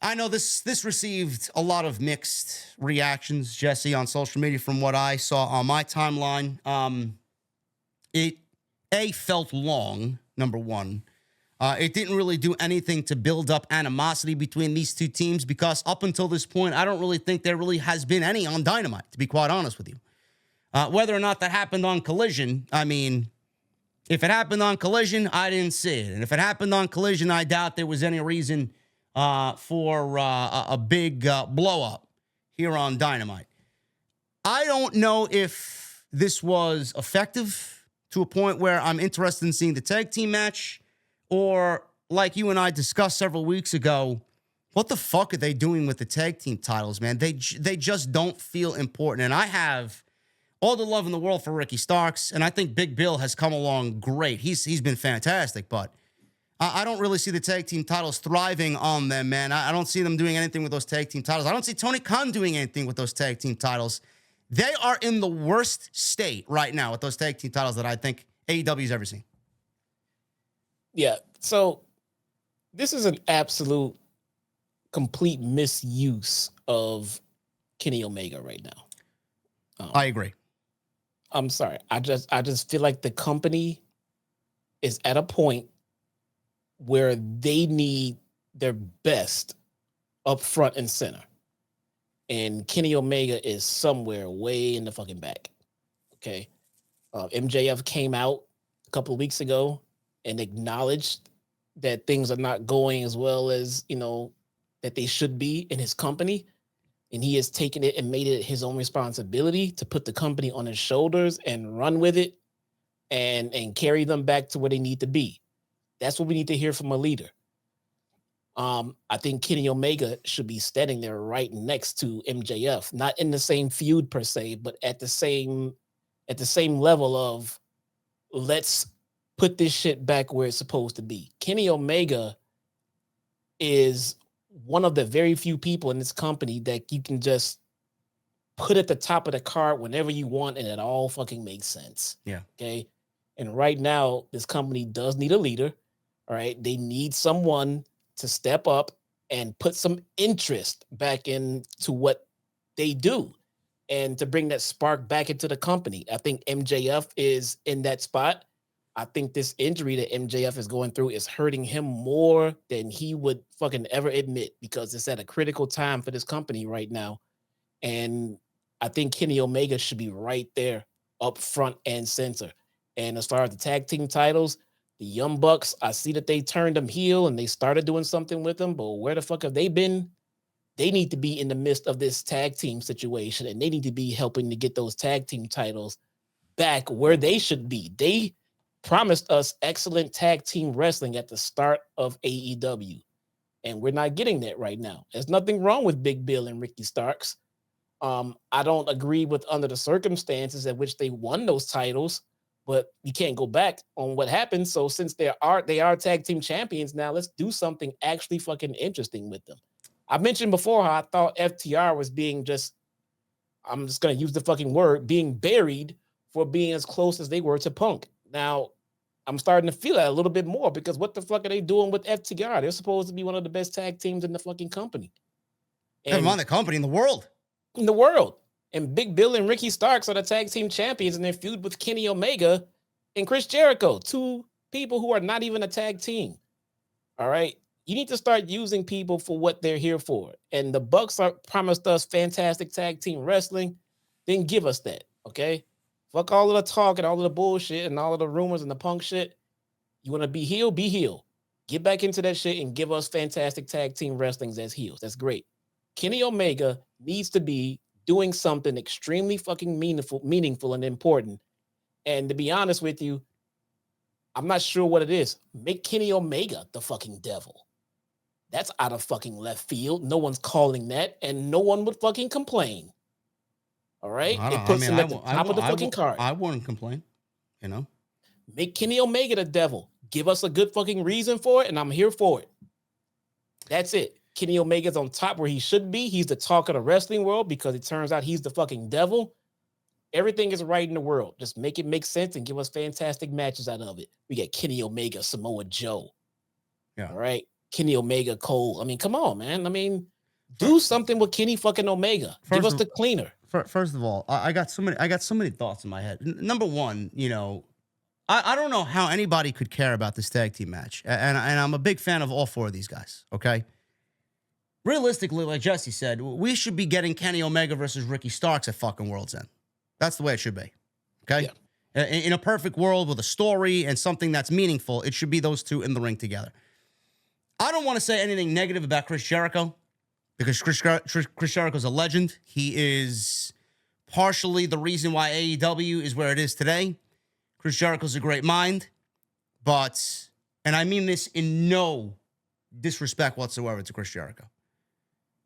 I know this received a lot of mixed reactions, Jesse, on social media from what I saw on my timeline. It felt long, number one. It didn't really do anything to build up animosity between these two teams because up until this point, I don't really think there really has been any on Dynamite, to be quite honest with you. Whether or not that happened on Collision, I mean, if it happened on Collision, I didn't see it. And if it happened on Collision, I doubt there was any reason for a big blow-up here on Dynamite. I don't know if this was effective to a point where I'm interested in seeing the tag team match, or like you and I discussed several weeks ago, what the fuck are they doing with the tag team titles, man? They just don't feel important. And I have all the love in the world for Ricky Starks, and I think Big Bill has come along great. He's been fantastic, but I don't really see the tag team titles thriving on them, man. I don't see them doing anything with those tag team titles. I don't see Tony Khan doing anything with those tag team titles. They are in the worst state right now with those tag team titles that I think AEW's ever seen. Yeah, so this is an absolute complete misuse of Kenny Omega right now. I agree. I'm sorry. I just feel like the company is at a point where they need their best up front and center. And Kenny Omega is somewhere way in the fucking back. Okay. MJF came out a couple of weeks ago and acknowledged that things are not going as well as, that they should be in his company. And he has taken it and made it his own responsibility to put the company on his shoulders and run with it and carry them back to where they need to be. That's what we need to hear from a leader. I think Kenny Omega should be standing there right next to MJF, not in the same feud per se, but at the same level of let's put this shit back where it's supposed to be. Kenny Omega is one of the very few people in this company that you can just put at the top of the card whenever you want, and it all fucking makes sense. Yeah. Okay. And right now, this company does need a leader. All right. They need someone to step up and put some interest back into what they do and to bring that spark back into the company. I think MJF is in that spot. I think this injury that MJF is going through is hurting him more than he would fucking ever admit, because it's at a critical time for this company right now. And I think Kenny Omega should be right there up front and center. And as far as the tag team titles, the Young Bucks, I see that they turned them heel and they started doing something with them, but where the fuck have they been? They need to be in the midst of this tag team situation, and they need to be helping to get those tag team titles back where they should be. They promised us excellent tag team wrestling at the start of AEW, and we're not getting that right now. There's nothing wrong with Big Bill and Ricky Starks. I don't agree with under the circumstances at which they won those titles, but you can't go back on what happened. So since they are tag team champions now, let's do something actually fucking interesting with them. I mentioned before how I thought FTR was being I'm just going to use the fucking word, being buried for being as close as they were to Punk. Now, I'm starting to feel that a little bit more, because what the fuck are they doing with FTR? They're supposed to be one of the best tag teams in the fucking company. Never mind the company, in the world. In the world. And Big Bill and Ricky Starks are the tag team champions, and they're feud with Kenny Omega and Chris Jericho, two people who are not even a tag team. All right. You need to start using people for what they're here for. And the Bucks promised us fantastic tag team wrestling. Then give us that. Okay. Fuck all of the talk and all of the bullshit and all of the rumors and the Punk shit. You want to be heel? Be heel. Get back into that shit and give us fantastic tag team wrestlings as heels. That's great. Kenny Omega needs to be doing something extremely fucking meaningful and important. And to be honest with you, I'm not sure what it is. Make Kenny Omega the fucking devil. That's out of fucking left field. No one's calling that, and no one would fucking complain. All right? It puts him at the top of the fucking card. I wouldn't complain, Make Kenny Omega the devil. Give us a good fucking reason for it, and I'm here for it. That's it. Kenny Omega's on top where he should be. He's the talk of the wrestling world because it turns out he's the fucking devil. Everything is right in the world. Just make it make sense and give us fantastic matches out of it. We got Kenny Omega, Samoa Joe. Yeah. All right. Kenny Omega, Cole. I mean, come on, man. I mean, do something with Kenny fucking Omega. Give us the cleaner. First of all, I got so many thoughts in my head. Number one, I don't know how anybody could care about this tag team match, and I'm a big fan of all four of these guys. Okay, realistically, like Jesse said, we should be getting Kenny Omega versus Ricky Starks at fucking World's End. That's the way it should be. Okay, in a perfect world with a story and something that's meaningful, it should be those two in the ring together. I don't want to say anything negative about Chris Jericho because Chris Jericho's a legend. He is partially the reason why AEW is where it is today. Chris Jericho's a great mind, but, and I mean this in no disrespect whatsoever to Chris Jericho,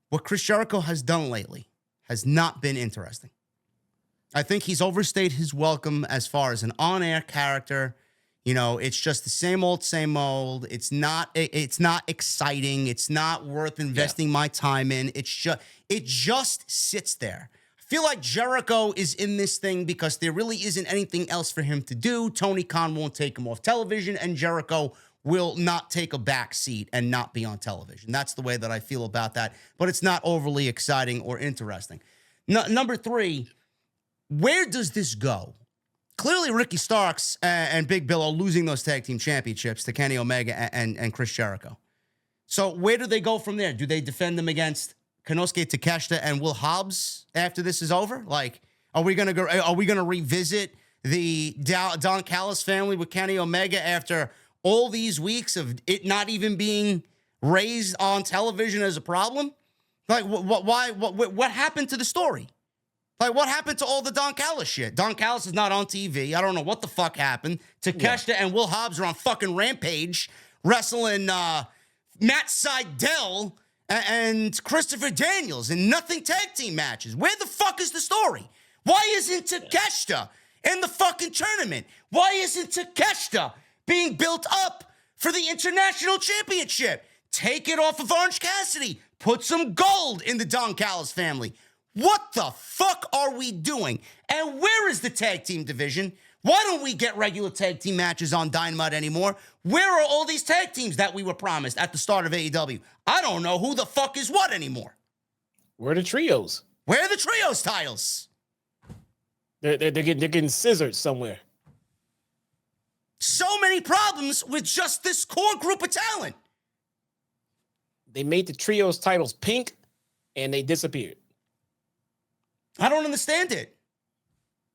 what Chris Jericho has done lately has not been interesting. I think he's overstayed his welcome as far as an on-air character. It's just the same old. It's not exciting. It's not worth investing my time in. It just sits there. I feel like Jericho is in this thing because there really isn't anything else for him to do. Tony Khan won't take him off television, and Jericho will not take a back seat and not be on television. That's the way that I feel about that, but it's not overly exciting or interesting. Number three, where does this go? Clearly, Ricky Starks and Big Bill are losing those tag team championships to Kenny Omega and Chris Jericho. So where do they go from there? Do they defend them against Konsuke Takeshita and Will Hobbs after this is over? Like, are we gonna revisit the Don Callis family with Kenny Omega after all these weeks of it not even being raised on television as a problem? Like, what happened to the story? Like, what happened to all the Don Callis shit? Don Callis is not on TV. I don't know what the fuck happened. Takeshita and Will Hobbs are on fucking Rampage wrestling Matt Sydal and Christopher Daniels in nothing tag team matches. Where the fuck is the story? Why isn't Takeshita in the fucking tournament? Why isn't Takeshita being built up for the international championship? Take it off of Orange Cassidy. Put some gold in the Don Callis family. What the fuck are we doing? And where is the tag team division? Why don't we get regular tag team matches on Dynamite anymore? Where are all these tag teams that we were promised at the start of AEW? I don't know who the fuck is what anymore. Where are the trios? Where are the trios titles? They're getting scissored somewhere. So many problems with just this core group of talent. They made the trios titles pink, and they disappeared. I don't understand it.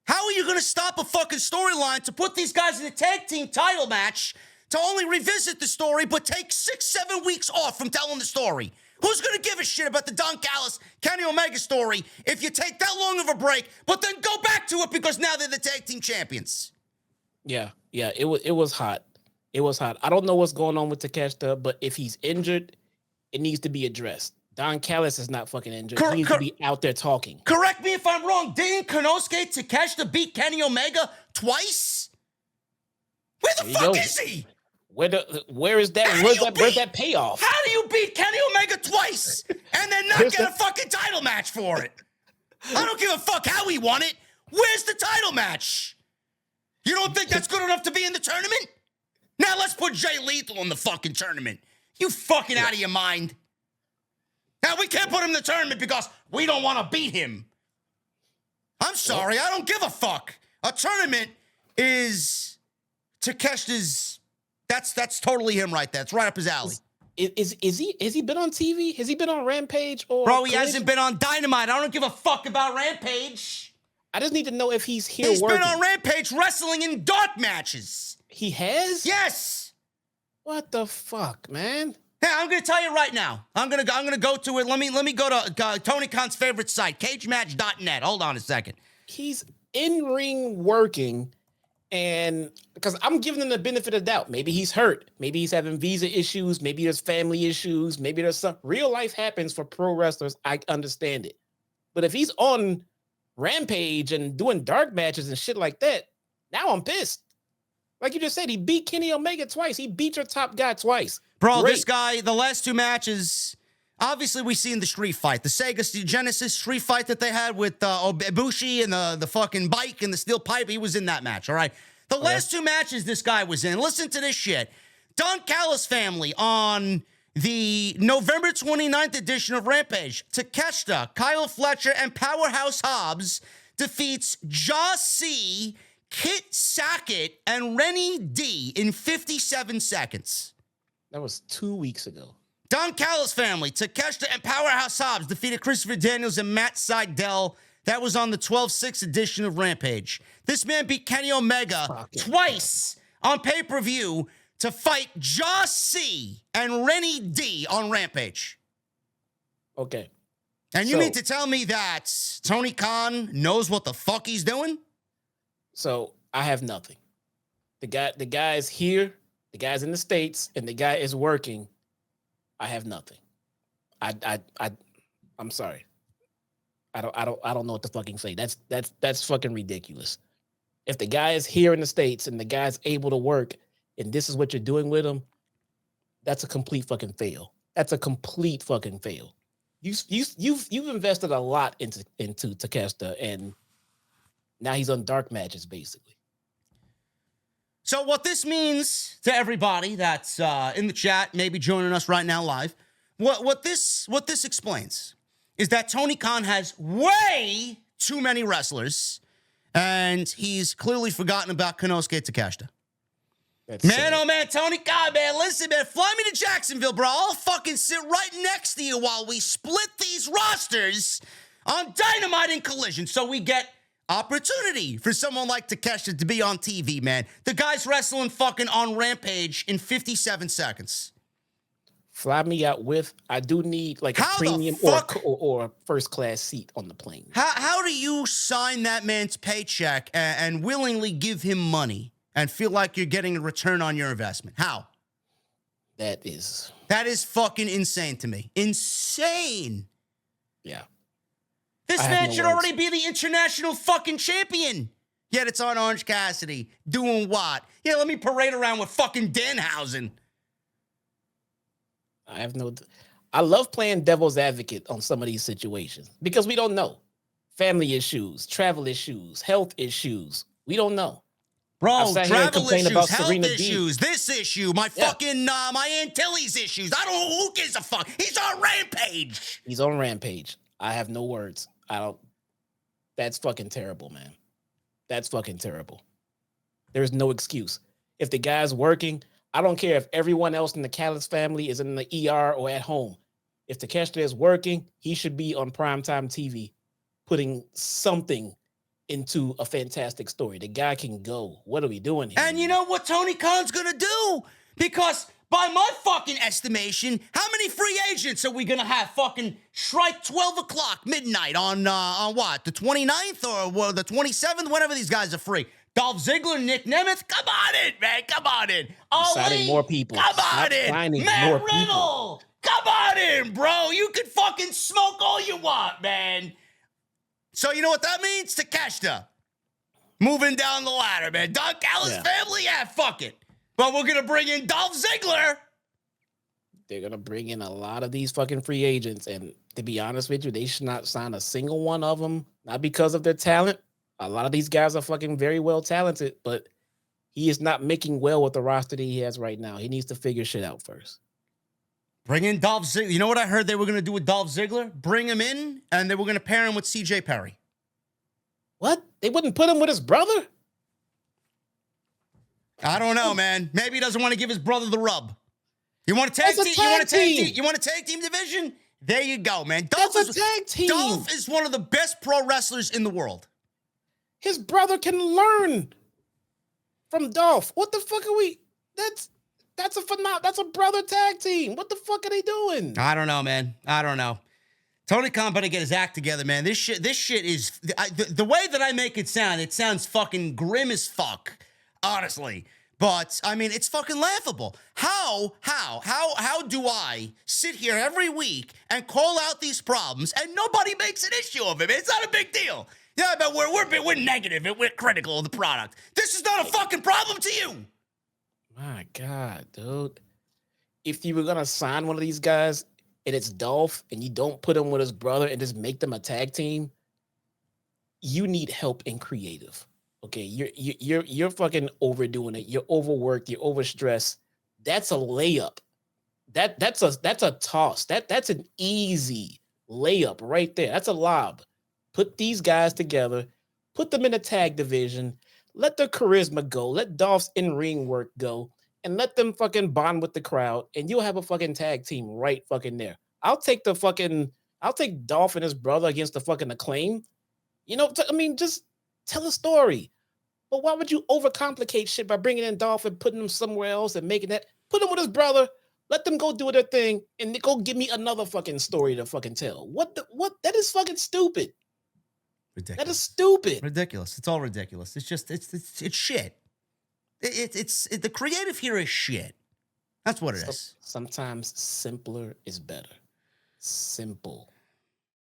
How are you going to stop a fucking storyline to put these guys in a tag team title match to only revisit the story but take 6-7 weeks off from telling the story? Who's going to give a shit about the Don Callis, Kenny Omega story if you take that long of a break but then go back to it because now they're the tag team champions? Yeah, it was hot. It was hot. I don't know what's going on with Takeshita, but if he's injured, it needs to be addressed. Don Callis is not fucking injured. He needs to be out there talking. Correct me if I'm wrong. Didn't Konsuke Takeshita beat Kenny Omega twice? Where the fuck is he? Where is that? Where's that payoff? How do you beat Kenny Omega twice and then not get a fucking title match for it? I don't give a fuck how he won it. Where's the title match? You don't think that's good enough to be in the tournament? Now let's put Jay Lethal in the fucking tournament. You fucking out of your mind. Now, we can't put him in the tournament because we don't want to beat him. I'm sorry, I don't give a fuck. A tournament is Takeshita's. That's totally him right there. It's right up his alley. Has he been on TV? Has he been on Rampage or Bro, he hasn't been on Dynamite. I don't give a fuck about Rampage. I just need to know if he's here. He's been on Rampage wrestling in dark matches. He has? Yes. What the fuck, man? Hey, I'm going to tell you right now. I'm going to go to it. Let me go to Tony Khan's favorite site, cagematch.net. Hold on a second. He's in-ring working, and because I'm giving him the benefit of the doubt. Maybe he's hurt. Maybe he's having visa issues. Maybe there's family issues. Maybe there's some real life happens for pro wrestlers. I understand it. But if he's on Rampage and doing dark matches and shit like that, now I'm pissed. Like you just said, he beat Kenny Omega twice. He beat your top guy twice. Bro, Great. This guy, the last two matches, obviously we seen the street fight. The Sega Genesis street fight that they had with Ibushi and the fucking bike and the steel pipe. He was in that match, all right? The last two matches this guy was in. Listen to this shit. Don Callis family on The November 29th edition of Rampage, Takeshita, Kyle Fletcher, and Powerhouse Hobbs defeats Josh C., Kit Sackett, and Rennie D in 57 seconds. That was 2 weeks ago. Don Callis family, Takeshita and Powerhouse Hobbs defeated Christopher Daniels and Matt Sydal. That was on the 12/6 edition of Rampage. This man beat Kenny Omega twice on pay-per-view to fight Josh C. and Rennie D on Rampage. Okay. And you mean to tell me that Tony Khan knows what the fuck he's doing? So I have nothing. The guy is here, the guy's in the States, and the guy is working. I have nothing. I'm sorry. I don't know what to fucking say. That's fucking ridiculous. If the guy is here in the States and the guy's able to work, and this is what you're doing with him, that's a complete fucking fail. That's a complete fucking fail. You've invested a lot into Takeshita, and now he's on dark matches, basically. So what this means to everybody that's in the chat, maybe joining us right now live, what this explains is that Tony Khan has way too many wrestlers, and he's clearly forgotten about Konsuke Takeshita. Oh man, Tony Khan, man, listen, man, fly me to Jacksonville, bro. I'll fucking sit right next to you while we split these rosters on Dynamite and Collision so we get opportunity for someone like Takeshita to be on TV, man. The guy's wrestling fucking on Rampage in 57 seconds. Fly me out with, I do need like a premium or first class seat on the plane. How do you sign that man's paycheck and willingly give him money and feel like you're getting a return on your investment? How? That is fucking insane to me. Insane. Yeah. This man should already be the international fucking champion. Yet it's on Orange Cassidy. Doing what? Yeah, let me parade around with fucking Danhausen. I love playing devil's advocate on some of these situations because we don't know. Family issues, travel issues, health issues. We don't know. Bro, travel issues, health issues, this issue, my fucking, my Antilles issues. I don't know who gives a fuck. He's on Rampage. He's on Rampage. I have no words. That's fucking terrible, man. That's fucking terrible. There's no excuse. If the guy's working, I don't care if everyone else in the Callis family is in the ER or at home. If Takeshita is working, he should be on primetime TV, putting something into a fantastic story. The guy can go. What are we doing here? And you know what Tony Khan's gonna do? Because by my fucking estimation, how many free agents are we gonna have fucking strike 12 o'clock midnight on what? The 29th or the 27th? Whenever these guys are free. Dolph Ziggler, Nick Nemeth, come on in, man. Come on in. Signing more people. Come on in. Matt Riddle. Come on in, bro. You can fucking smoke all you want, man. So you know what that means? Takeshita. Moving down the ladder, man. Don Callis family, fuck it. But we're going to bring in Dolph Ziggler. They're going to bring in a lot of these fucking free agents. And to be honest with you, they should not sign a single one of them. Not because of their talent. A lot of these guys are fucking very well talented, but he is not making well with the roster that he has right now. He needs to figure shit out first. Bring in Dolph Ziggler. You know what I heard they were going to do with Dolph Ziggler? Bring him in, and they were going to pair him with CJ Perry. What? They wouldn't put him with his brother? I don't know, man. Maybe he doesn't want to give his brother the rub. You want a tag team? You want a tag team division? There you go, man. That's a tag team. Dolph is one of the best pro wrestlers in the world. His brother can learn from Dolph. What the fuck are we? That's a brother tag team. What the fuck are they doing? I don't know, man. I don't know. Tony Khan better get his act together, man. This shit is the way that I make it sounds fucking grim as fuck, honestly. But I mean, it's fucking laughable. How do I sit here every week and call out these problems and nobody makes an issue of it? It's not a big deal. Yeah, but we're negative and we're critical of the product. This is not a fucking problem to you. My God, dude. If you were gonna sign one of these guys and it's Dolph and you don't put him with his brother and just make them a tag team, you need help in creative. Okay, you're fucking overdoing it. You're overworked. You're overstressed. That's a layup That's a toss. That's an easy layup right there. That's a lob. Put these guys together, put them in a tag division, let their charisma go, let Dolph's in-ring work go, and let them fucking bond with the crowd, and you'll have a fucking tag team right fucking there. I'll take Dolph and his brother against the fucking Acclaim. Just tell a story. But why would you overcomplicate shit by bringing in Dolph and putting him somewhere else and making that? Put him with his brother. Let them go do their thing and go give me another fucking story to fucking tell. What? That is fucking stupid. Ridiculous. That is stupid. Ridiculous. It's all ridiculous. It's just it's shit. It's the creative here is shit. That's what it is. Sometimes simpler is better. Simple.